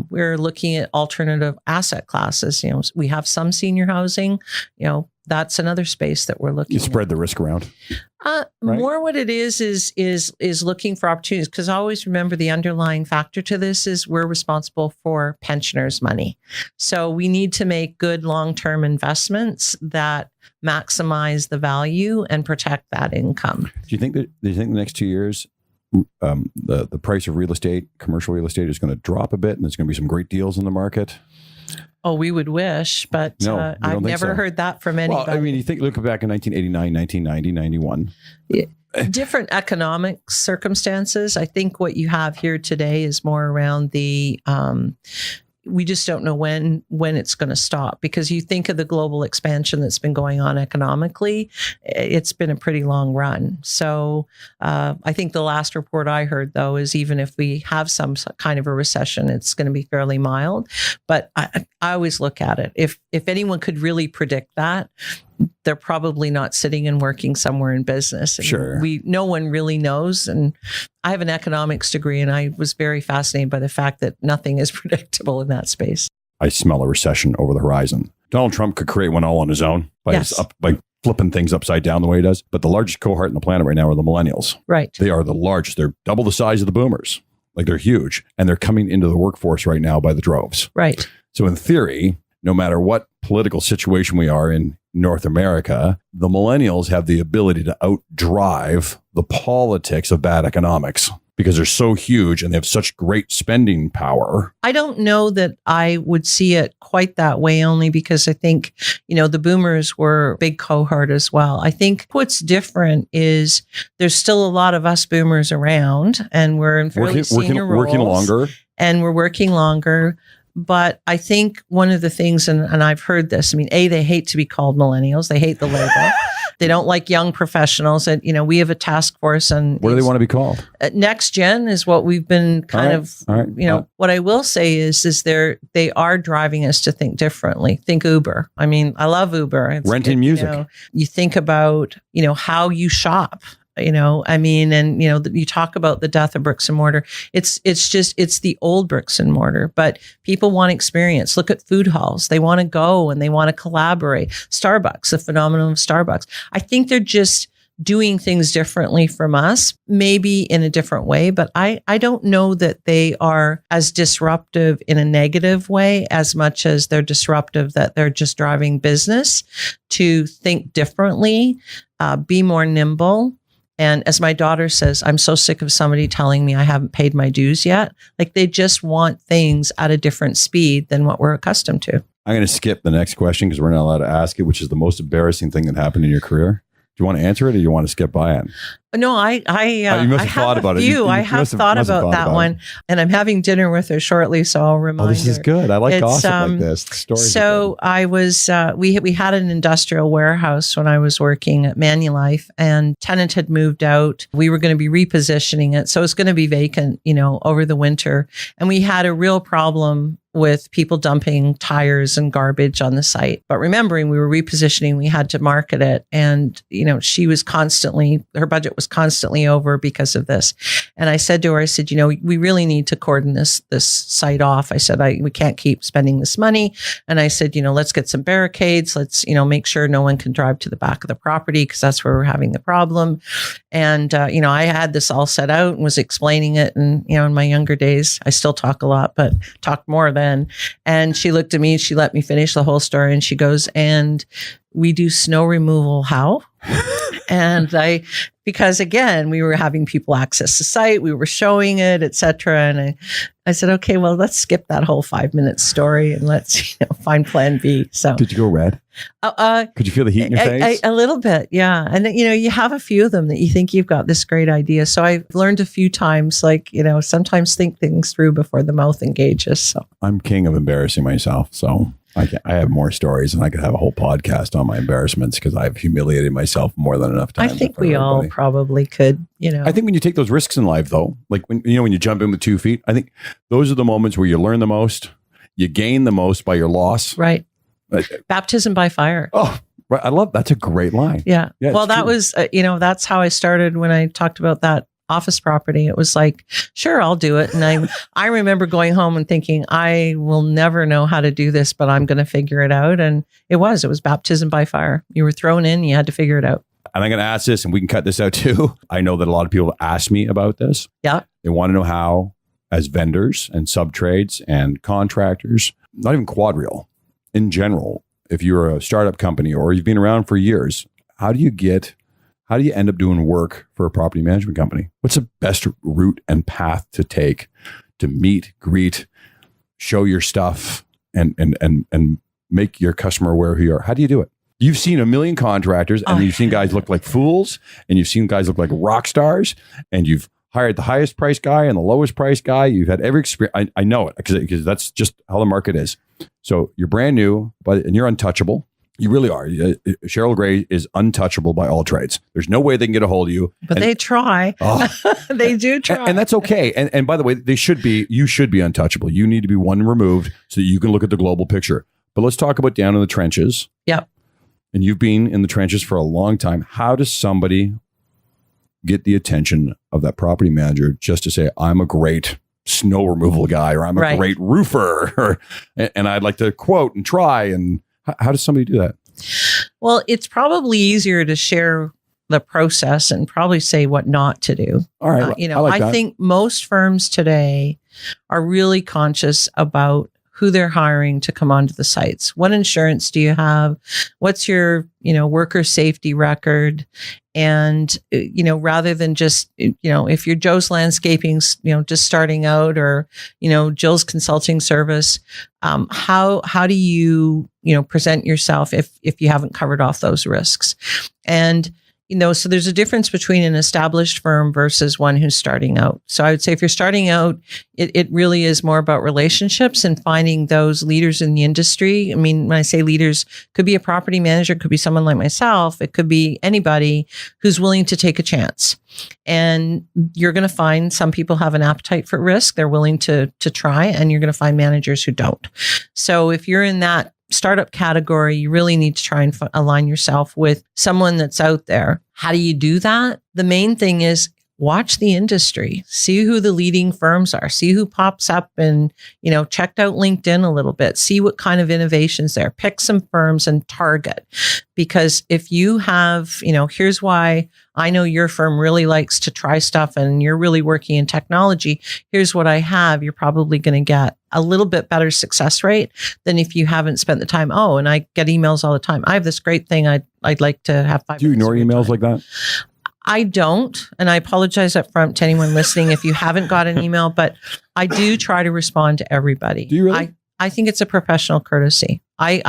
We're looking at alternative asset classes. We have some senior housing. That's another space that we're looking. You spread the risk around. Right? More what it is looking for opportunities, because always remember, the underlying factor to this is we're responsible for pensioners' money. So we need to make good long-term investments that maximize the value and protect that income. Do you think the next 2 years, the price of real estate, commercial real estate, is going to drop a bit, and there's going to be some great deals in the market? Oh, we would wish, but no, I've never heard that from anybody. Well, look back in 1989, 1990, 91. Different economic circumstances. I think what you have here today is more around the we just don't know when it's going to stop, because you think of the global expansion that's been going on economically, it's been a pretty long run. So I think the last report I heard, though, is even if we have some kind of a recession, it's going to be fairly mild. But I always look at it. If anyone could really predict that, they're probably not sitting and working somewhere in business. And sure. No one really knows. And I have an economics degree, and I was very fascinated by the fact that nothing is predictable in that space. I smell a recession over the horizon. Donald Trump could create one all on his own by flipping things upside down the way he does. But the largest cohort on the planet right now are the millennials. Right. They are the largest. They're double the size of the boomers. Like, they're huge. And they're coming into the workforce right now by the droves. Right. So in theory, no matter what political situation we are in North America, the millennials have the ability to outdrive the politics of bad economics. because they're so huge and they have such great spending power. I don't know that I would see it quite that way, only because I think, the boomers were a big cohort as well. I think what's different is there's still a lot of us boomers around, and we're in fairly senior roles. Working longer. And we're working longer. But I think one of the things, and I've heard this, they hate to be called millennials. They hate the label. They don't like young professionals. And, we have a task force. And what do they want to be called? Next gen is what we've been what I will say is they are driving us to think differently. Think Uber. I love Uber. It's renting music. You think about, how you shop. You talk about the death of bricks and mortar. It's the old bricks and mortar, but people want experience. Look at food halls. They want to go and they want to collaborate. Starbucks, the phenomenon of Starbucks. I think they're just doing things differently from us, maybe in a different way, but I don't know that they are as disruptive in a negative way as much as they're disruptive that they're just driving business to think differently, be more nimble. And as my daughter says, I'm so sick of somebody telling me I haven't paid my dues yet. Like, they just want things at a different speed than what we're accustomed to. I'm going to skip the next question because we're not allowed to ask it, which is the most embarrassing thing that happened in your career. Do you want to answer it, or do you want to skip by it? No, you must have thought about it. I have thought about that one, and I'm having dinner with her shortly, so I'll remind her. This is good. I like gossip like this. Stories. So I was, we had an industrial warehouse when I was working at Manulife, and tenant had moved out. We were going to be repositioning it, so it's going to be vacant, over the winter, and we had a real problem with people dumping tires and garbage on the site. But remembering we were repositioning, we had to market it. And, she was her budget was constantly over because of this. And I said to her, we really need to cordon this site off. I said, we can't keep spending this money. And I said, let's get some barricades. Let's, make sure no one can drive to the back of the property because that's where we're having the problem. And, I had this all set out and was explaining it. And, in my younger days, I still talk a lot, but talk more then. And she looked at me, she let me finish the whole story, and she goes, and we do snow removal how? And because again, we were having people access the site, we were showing it, etc. And I said, okay, well, let's skip that whole 5-minute story and let's find plan B. So did you go red? Could you feel the heat in your face? A little bit, yeah. And you have a few of them that you think you've got this great idea. So I've learned a few times, sometimes think things through before the mouth engages. So I'm king of embarrassing myself. So I have more stories, and I could have a whole podcast on my embarrassments because I've humiliated myself more than enough times. I think we all probably could, I think when you take those risks in life, though, like when you jump in with 2 feet, I think those are the moments where you learn the most, you gain the most by your loss. Right. Baptism by fire. Oh, right. I love that's a great line. Yeah. Well, that was, that's how I started when I talked about that office property. It was like, sure, I'll do it. And I remember going home and thinking, I will never know how to do this, but I'm going to figure it out. And it was baptism by fire. You were thrown in, you had to figure it out. And I'm going to ask this, and we can cut this out too. I know that a lot of people ask me about this. Yeah. They want to know how, as vendors and subtrades and contractors, not even QuadReal, in general, if you're a startup company or you've been around for years, how do you end up doing work for a property management company? What's the best route and path to take to meet, greet, show your stuff, and make your customer aware who you are? How do you do it? You've seen a million contractors, and you've seen guys look like fools, and you've seen guys look like rock stars, and you've hired the highest price guy and the lowest price guy. You've had every experience. I know it because that's just how the market is. So you're brand new, and you're untouchable. You really are. Cheryl Gray is untouchable by all trades. There's no way they can get a hold of you. But they try. Oh. They do try. And that's okay. And by the way, you should be untouchable. You need to be one removed so that you can look at the global picture. But let's talk about down in the trenches. Yep. And you've been in the trenches for a long time. How does somebody get the attention of that property manager just to say, I'm a great snow removal guy, or I'm a great roofer, and I'd like to quote and try? And how does somebody do that? Well, it's probably easier to share the process and probably say what not to do. All right. I think most firms today are really conscious about who they're hiring to come onto the sites. What insurance do you have? What's your, worker safety record? And, rather than just, if you're Joe's Landscaping, just starting out, or, Jill's consulting service, how do you, present yourself if you haven't covered off those risks? And, so there's a difference between an established firm versus one who's starting out. So I would say if you're starting out, it really is more about relationships and finding those leaders in the industry. I mean, when I say leaders, could be a property manager, could be someone like myself. It could be anybody who's willing to take a chance. And you're going to find some people have an appetite for risk. They're willing to try, and you're going to find managers who don't. So if you're in that startup category, you really need to try and align yourself with someone that's out there. How do you do that? The main thing is watch the industry, see who the leading firms are, see who pops up, and, checked out LinkedIn a little bit, see what kind of innovations there, pick some firms and target. Because if you have, here's why I know your firm really likes to try stuff and you're really working in technology. Here's what I have. You're probably going to get a little bit better success rate than if you haven't spent the time. Oh, and I get emails all the time. I have this great thing. I'd like to have 5 minutes. Do you ignore emails like that? I don't. And I apologize up front to anyone listening if you haven't got an email, but I do try to respond to everybody. Do you really? I think it's a professional courtesy. I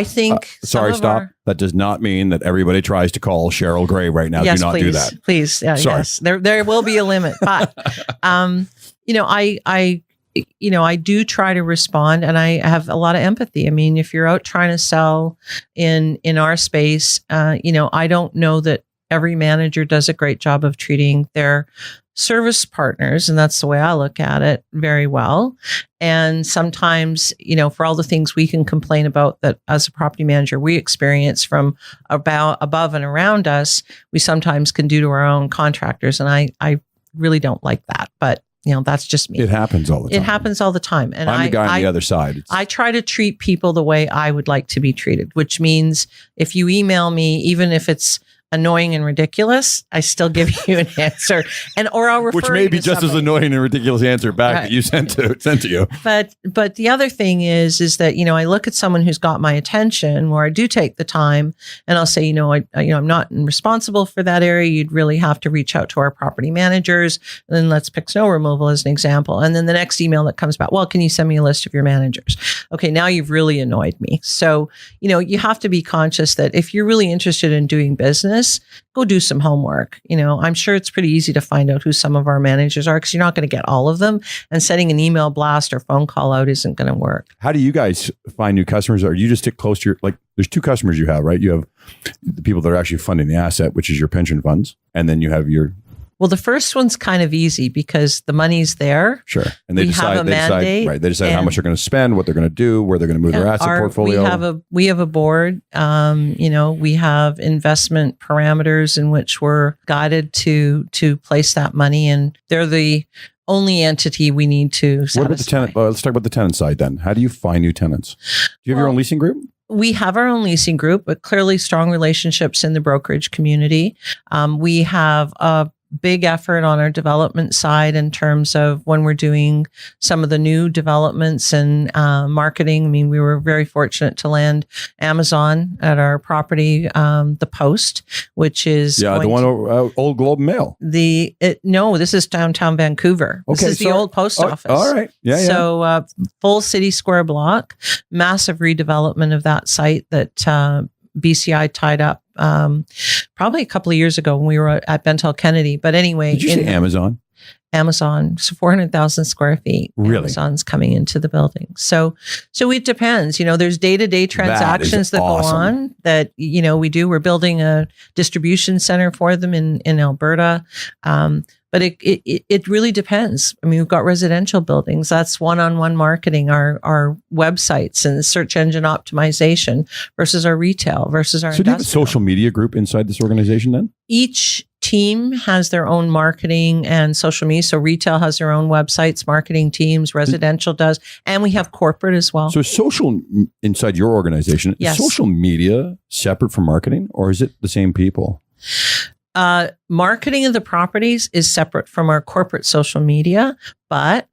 think. Sorry, stop. That does not mean that everybody tries to call Cheryl Gray right now. Yes, do not please, do that. Please. Yeah, sorry. Yes. There will be a limit, but, I do try to respond, and I have a lot of empathy. I mean, if you're out trying to sell in our space, I don't know that every manager does a great job of treating their service partners, and that's the way I look at it, very well. And sometimes, for all the things we can complain about that as a property manager we experience from above and around us, we sometimes can do to our own contractors. And I really don't like that, but that's just me. It happens all the time. It happens all the time. And I'm the guy on the other side. I try to treat people the way I would like to be treated, which means if you email me, even if it's annoying and ridiculous, I still give you an answer, or I'll refer. Which may be just as annoying and ridiculous answer back that you sent to you. But the other thing is that I look at someone who's got my attention, where I do take the time, and I'll say, I'm not responsible for that area. You'd really have to reach out to our property managers. And then let's pick snow removal as an example. And then the next email that comes back, well, can you send me a list of your managers? Okay, now you've really annoyed me. So you have to be conscious that if you're really interested in doing business, go do some homework. I'm sure it's pretty easy to find out who some of our managers are, because you're not going to get all of them, and sending an email blast or phone call out isn't going to work. How do you guys find new customers? Or you just stick close to there's two customers you have, right? You have the people that are actually funding the asset, which is your pension funds. And then you have well, the first one's kind of easy because the money's there. Sure. And they decide how much they're going to spend, what they're going to do, where they're going to move their asset portfolio. We have a board. We have investment parameters in which we're guided to place that money, and they're the only entity we need to satisfy. What about the tenant? Let's talk about the tenant side then. How do you find new tenants? Do you have your own leasing group? We have our own leasing group, but clearly strong relationships in the brokerage community. We have a big effort on our development side in terms of when we're doing some of the new developments and marketing. I mean, we were very fortunate to land Amazon at our property, the Post, which is the one Old Globe and Mail. No, this is downtown Vancouver. Okay, this is the old post office. All right, yeah. So full city square block, massive redevelopment of that site that BCI tied up probably a couple of years ago when we were at Bentel Kennedy. But anyway, did you say Amazon? Amazon, so 400,000 square feet. Really? Amazon's coming into the building. So it depends. There's day-to-day transactions that go on that, we do. We're building a distribution center for them in Alberta. But it really depends. I mean, we've got residential buildings. That's one-on-one marketing, our websites and search engine optimization versus our retail versus our industrial. So do you have a social media group inside this organization then? Each team has their own marketing and social media. So retail has their own websites, marketing teams, residential does, and we have corporate as well. So social inside your organization, yes. Is social media separate from marketing, or is it the same people? Marketing of the properties is separate from our corporate social media, but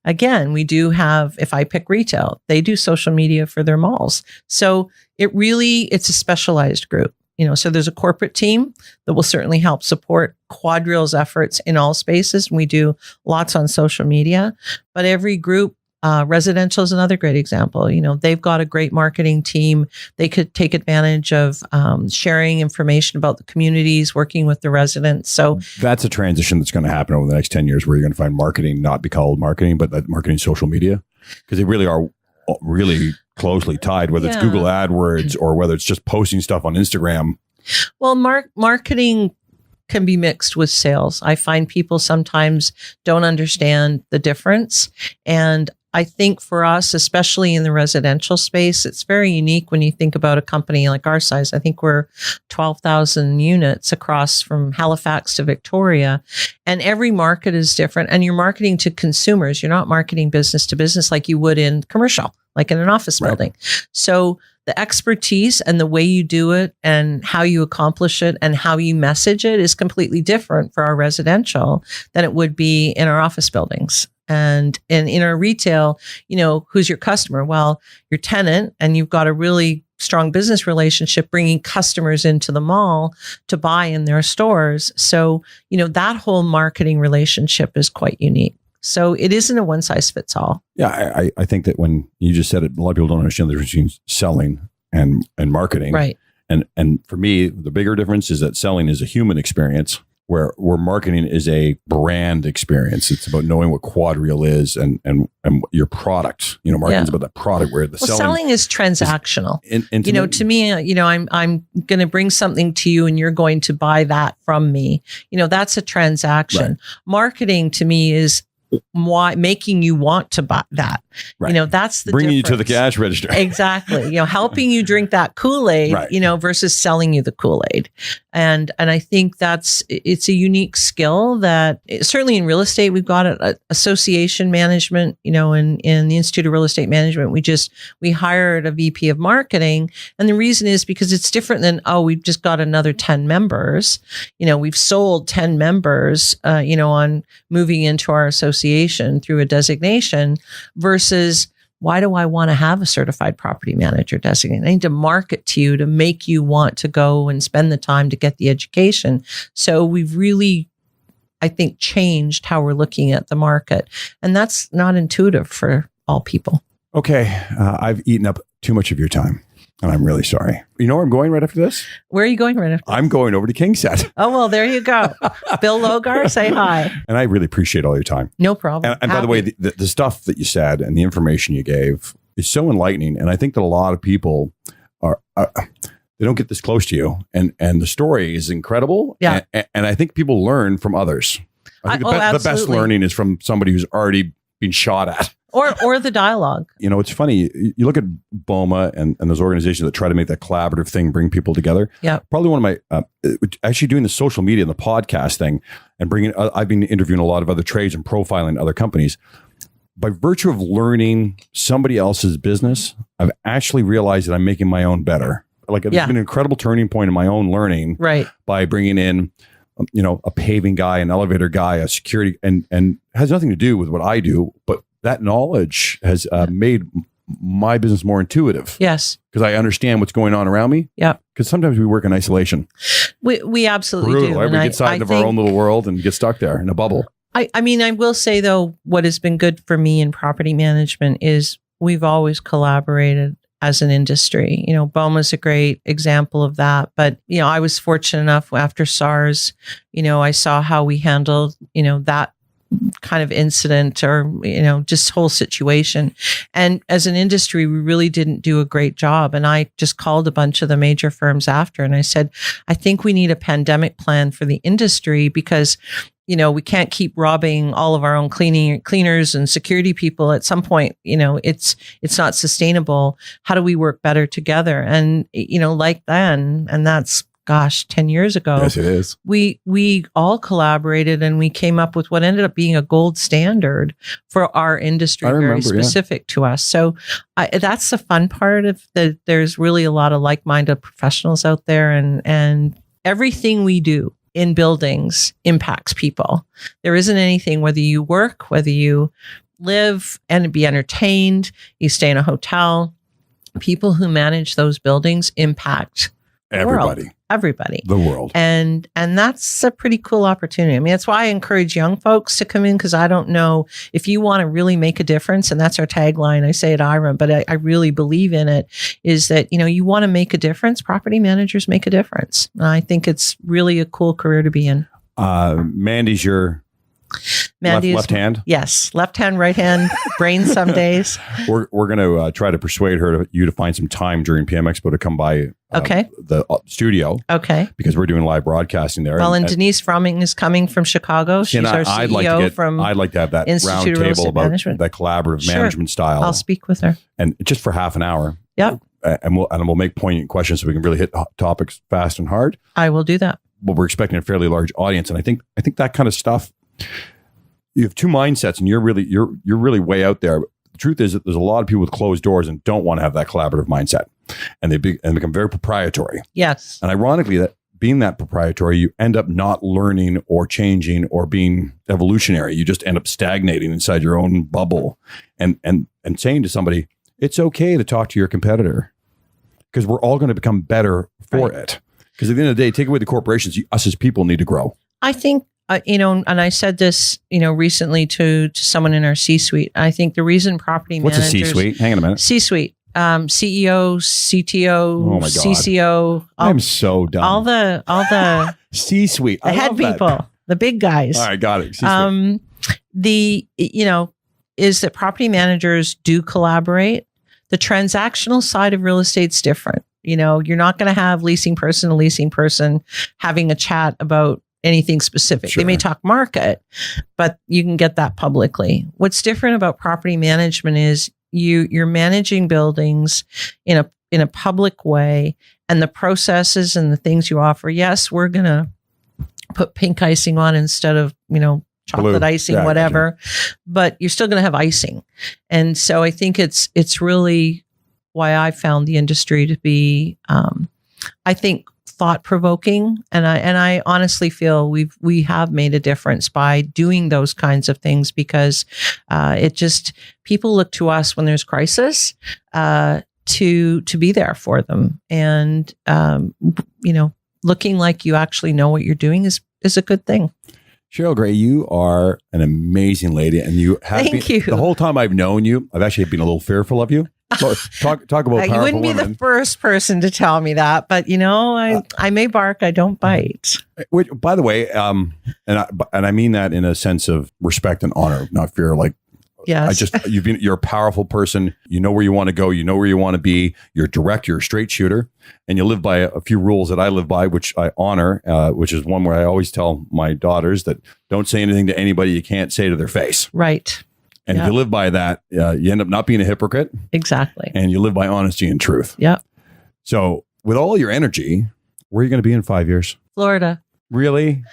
again, we do have, if I pick retail, they do social media for their malls. So it's a specialized group. So there's a corporate team that will certainly help support QuadReal's efforts in all spaces. We do lots on social media, but every group, residential is another great example. They've got a great marketing team. They could take advantage of sharing information about the communities, working with the residents. So that's a transition that's going to happen over the next 10 years where you're going to find marketing not be called marketing, but that marketing social media, because they really are really closely tied, whether it's Google AdWords or whether it's just posting stuff on Instagram. Well, marketing can be mixed with sales. I find people sometimes don't understand the difference. And I think for us, especially in the residential space, it's very unique when you think about a company like our size. I think we're 12,000 units across from Halifax to Victoria, and every market is different. And you're marketing to consumers. You're not marketing business to business like you would in commercial, like in an office building. So the expertise and the way you do it and how you accomplish it and how you message it is completely different for our residential than it would be in our office buildings. And in our retail, who's your customer? Well, your tenant, and you've got a really strong business relationship bringing customers into the mall to buy in their stores. So, that whole marketing relationship is quite unique. So it isn't a one size fits all. Yeah, I think that when you just said it, a lot of people don't understand the difference between selling and marketing. Right. And for me, the bigger difference is that selling is a human experience, where marketing is a brand experience. It's about knowing what QuadReal is and your product. Marketing's about that product, where the selling is transactional. Is to me, I'm going to bring something to you and you're going to buy that from me. That's a transaction. Right. Marketing to me is making you want to buy that. Right. That's the bringing difference. You to the cash register. Exactly. Helping you drink that Kool-Aid, right. Versus selling you the Kool-Aid. And I think it's a unique skill that certainly in real estate, we've got association management, in the Institute of Real Estate Management, we hired a VP of marketing. And the reason is because it's different than, we've just got another 10 members. We've sold 10 members, on moving into our association through a designation versus why do I want to have a certified property manager designate? I need to market to you to make you want to go and spend the time to get the education. So we've really, I think, changed how we're looking at the market. And that's not intuitive for all people. Okay. I've eaten up too much of your time. And I'm really sorry. You know where I'm going right after this? Where are you going right after this? I'm going over to Kingset. Oh, well, there you go. Bill Logar, say hi. And I really appreciate all your time. No problem. And by the way, the stuff that you said and the information you gave is so enlightening. And I think that a lot of people they don't get this close to you. And the story is incredible. Yeah. And I think people learn from others. I think the best learning is from somebody who's already been shot at. Or the dialogue. It's funny. You look at BOMA and those organizations that try to make that collaborative thing, bring people together. Yeah. Probably one of my, actually doing the social media and the podcast thing and I've been interviewing a lot of other trades and profiling other companies. By virtue of learning somebody else's business, I've actually realized that I'm making my own better. Like it's been an incredible turning point in my own learning. Right. By bringing in, a paving guy, an elevator guy, a security, and has nothing to do with what I do, but that knowledge has made my business more intuitive. Yes. Because I understand what's going on around me. Yeah. Because sometimes we work in isolation. We absolutely Brutal, do. right? We get inside of our own little world and get stuck there in a bubble. I mean, I will say, though, what has been good for me in property management is we've always collaborated as an industry. BOMA is a great example of that. But, I was fortunate enough after SARS, I saw how we handled, that kind of incident or, just whole situation. And as an industry, we really didn't do a great job. And I just called a bunch of the major firms after and I said, I think we need a pandemic plan for the industry because, we can't keep robbing all of our own cleaners and security people. At some point, it's not sustainable. How do we work better together? And, like then, and that's 10 years ago. Yes, it is. We all collaborated and we came up with what ended up being a gold standard for our industry, very specific to us. So that's the fun part of there's really a lot of like-minded professionals out there and everything we do in buildings impacts people. There isn't anything, whether you work, whether you live and be entertained. You stay in a hotel. People who manage those buildings impact everybody, the world. And that's a pretty cool opportunity. I mean, that's why I encourage young folks to come in, because I don't know if you want to really make a difference. And that's our tagline. I say at IREM, but I really believe in it, is that, you want to make a difference. Property managers make a difference. And I think it's really a cool career to be in. Mandy's your left hand? Yes. Left hand, right hand, brain some days. We're going to try to persuade you to find some time during PM Expo to come by the studio. Okay. Because we're doing live broadcasting there. Well, and Denise Fromming is coming from Chicago. She's our CEO I'd like to have that Institute round of table about Management. that collaborative management style. I'll speak with her. And just for half an hour. Yep. And we'll make poignant questions so we can really hit topics fast and hard. I will do that. But we're expecting a fairly large audience. And I think that kind of stuff, you have two mindsets, and you're really way out there. The truth is that there's a lot of people with closed doors and don't want to have that collaborative mindset, and they become very proprietary. Yes. And ironically, that being that proprietary, you end up not learning or changing or being evolutionary. You just end up stagnating inside your own bubble, and saying to somebody, it's okay to talk to your competitor, because we're all going to become better for it. Because at the end of the day, take away the corporations, us as people need to grow. I think, and I said this, recently to someone in our C-suite. I think the reason property managers... What's a C-suite? Hang on a minute. C-suite. CEO, CTO, oh my God. CCO. I'm so dumb. All the C-suite. The head people, the big guys. All right, got it. Is that property managers do collaborate. The transactional side of real estate's different. You're not going to have leasing person to leasing person having a chat about anything specific. Sure. They may talk market, but you can get that publicly. What's different about property management is you're managing buildings in a public way, and the processes and the things you offer. Yes, we're going to put pink icing on instead of, chocolate blue icing, whatever, but you're still going to have icing. And so I think it's really why I found the industry to be, I think, thought-provoking, and I honestly feel we have made a difference by doing those kinds of things, because people look to us when there's crisis to be there for them, and looking like you actually know what you're doing is a good thing. Cheryl Gray, you are an amazing lady, and you have Thank you. The whole time I've known you, I've actually been a little fearful of you. So talk about powerful you wouldn't be women. the first person to tell me that, but I may bark, I don't bite. Which, by the way, and I mean that in a sense of respect and honor, not fear. Like, yes, you're a powerful person. You know where you want to go. You know where you want to be. You're direct. You're a straight shooter, and you live by a few rules that I live by, which I honor. Which is one where I always tell my daughters that don't say anything to anybody you can't say to their face. Right. And if you live by that, you end up not being a hypocrite. Exactly. And you live by honesty and truth. Yeah. So with all your energy, where are you going to be in 5 years? Florida. Really?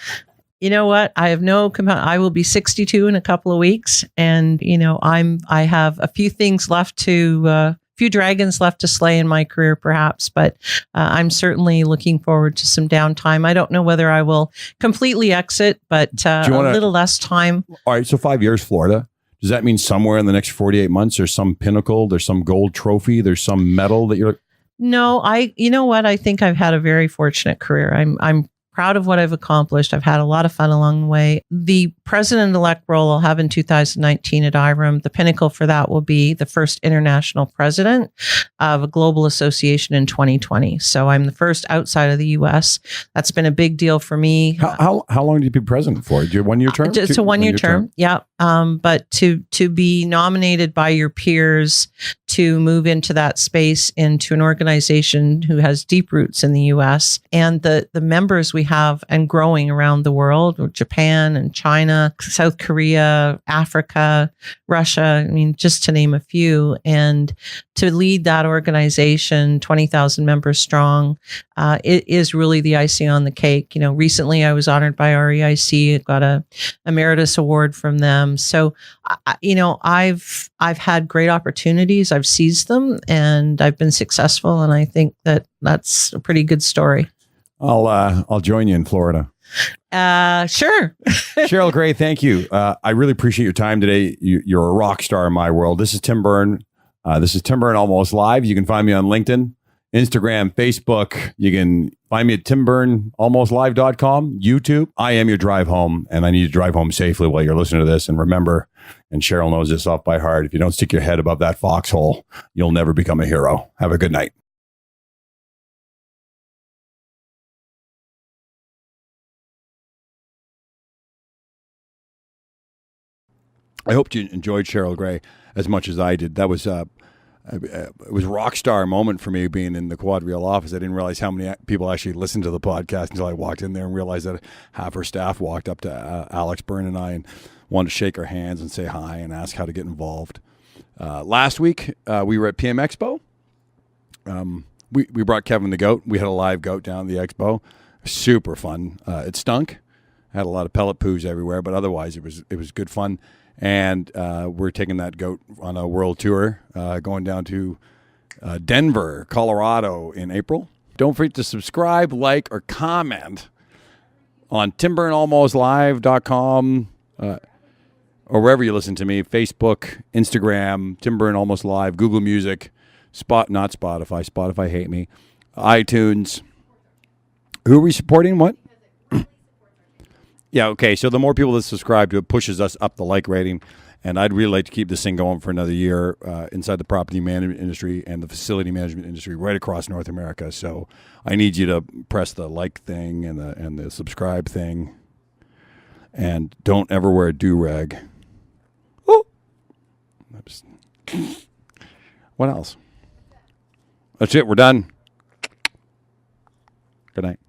You know what? I have I will be 62 in a couple of weeks. And, I have a few things left few dragons left to slay in my career, perhaps, but I'm certainly looking forward to some downtime. I don't know whether I will completely exit, but a little less time. All right. So 5 years, Florida. Does that mean somewhere in the next 48 months, there's some pinnacle, there's some gold trophy, there's some medal that you're... No, you know what? I think I've had a very fortunate career. I'm proud of what I've accomplished. I've had a lot of fun along the way. The president-elect role I'll have in 2019 at IREM, the pinnacle for that will be the first international president of a global association in 2020. So I'm the first outside of the U.S. That's been a big deal for me. How long do you be president for? Do you 1 year term? It's a 1 year term. Yeah. But to be nominated by your peers to move into that space, into an organization who has deep roots in the U.S. and the members we have and growing around the world, Japan and China, South Korea, Africa, Russia, just to name a few, and to lead that organization, 20,000 members strong, it is really the icing on the cake. Recently I was honored by REIC. I got a emeritus award from them. So, I've had great opportunities. I've seized them and I've been successful. And I think that's a pretty good story. I'll join you in Florida. Sure. Cheryl Gray, thank you. I really appreciate your time today. You're a rock star in my world. This is Tim Byrne. This is Tim Byrne Almost Live. You can find me on LinkedIn, Instagram, Facebook. You can find me at timburnalmostlive.com, YouTube. I am your drive home, and I need you to drive home safely while you're listening to this. And remember, and Cheryl knows this off by heart, if you don't stick your head above that foxhole, you'll never become a hero. Have a good night. I hope you enjoyed Cheryl Gray as much as I did. That was it was a rock star moment for me being in the QuadReal office. I didn't realize how many people actually listened to the podcast until I walked in there and realized that half her staff walked up to Alex Byrne and I and wanted to shake our hands and say hi and ask how to get involved. Last week, we were at PM Expo. We brought Kevin the goat. We had a live goat down at the expo. Super fun. It stunk. Had a lot of pellet poos everywhere, but otherwise it was good fun. And we're taking that goat on a world tour, going down to Denver, Colorado in April. Don't forget to subscribe, like, or comment on timburnalmostlive.com or wherever you listen to me, Facebook, Instagram, Tim Byrne Almost Live, Google Music, not Spotify. Spotify hate me. iTunes. Who are we supporting? What? Yeah, okay. So the more people that subscribe to it pushes us up the like rating. And I'd really like to keep this thing going for another year inside the property management industry and the facility management industry right across North America. So I need you to press the like thing and the subscribe thing. And don't ever wear a do-rag. Oh! What else? That's it. We're done. Good night.